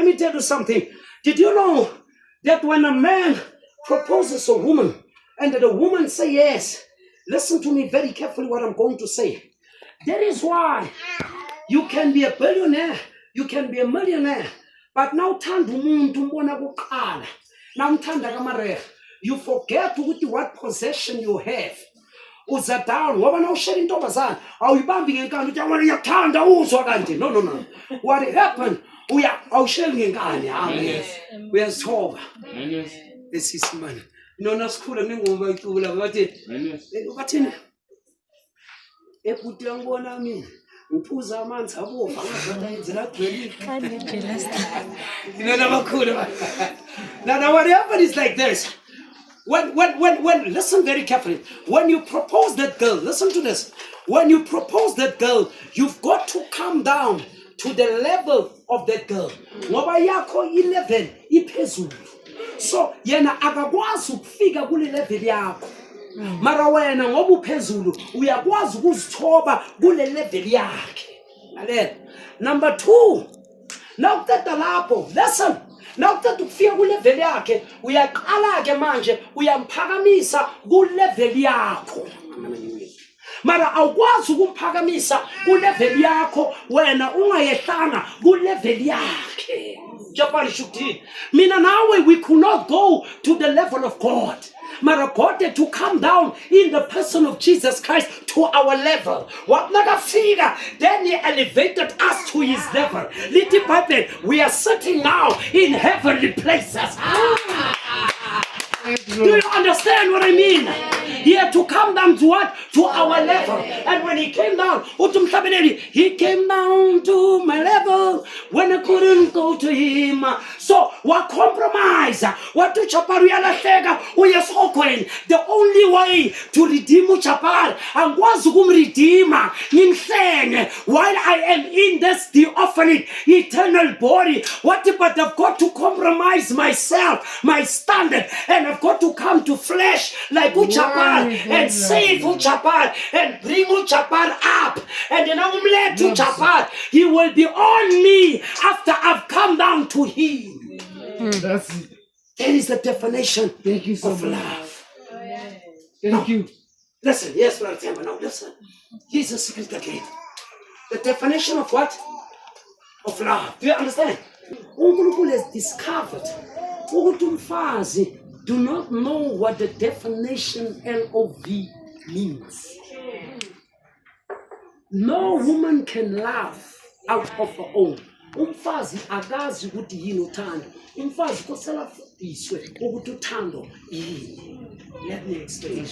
Let me tell you something. Did you know that when a man proposes a woman and the woman say yes, listen to me very carefully what I'm going to say. That is why you can be a billionaire, you can be a millionaire, but now you forget what possession you have. Uza down ngoba na ushela intombazana awuyibambi ngenkani uthi awona yathanda uzwa kanje no what happened awusheli ngenkani hayi uyazithoba esisimane nona sikhula nengoma bayicula bathini ebhuti yangibona mina uphuza amanzi abovu angazathi ayenzela agcwele now what happened is like this. When, listen very carefully. When you propose that girl, listen to this. When you propose that girl, you've got to come down to the level of that girl. Ngoba yakho i-level iphezulu. So yena akakwazi ukufika kule level yakho. Mara wena ngoba uphezulu uyakwazi ukuzithoba kule level yakhe. Number 2. Now that lapho, listen. Now that ukufika ku level yakhe uyaqala ke manje uyamphakamisa ku level yakho. Mara awukwazi ukumphakamisa ku level yakho wena ungayehlanga ku level yakhe. Japani shukuthi mina nawe we could not go to the level of God. Mara God had to come down in the person of Jesus Christ to our level. What figure? Then he elevated us to his level. Little Bible, we are sitting now in heavenly places. Do you understand what I mean? He had to come down to what? To our level. And when he came down, he came down to my level when I couldn't go to him. So, what compromise? What to Chapar the only way to redeem Chapar and was redeemer while I am in this theophany eternal body. What if I've got to compromise myself, my standard, and I've got to come to flesh like Uchapar and save Uchapar and bring Uchapar up, and then I'm led to Uchapar. He will be on me after I've come down to him. That's it. That is the definition Thank you so of much. love. Thank you. Listen, yes, Brother Temba, now listen. Here's a secret again. The definition of what? Of love. Do you understand? uNkulunkulu has discovered ukuthi umfazi do not know what the definition LOV means. No woman can love out of her own. Umfazi akazi ukuthi yini uthando. Umfazi kosela fundiswe ukuthi uthando yini. Let me explain.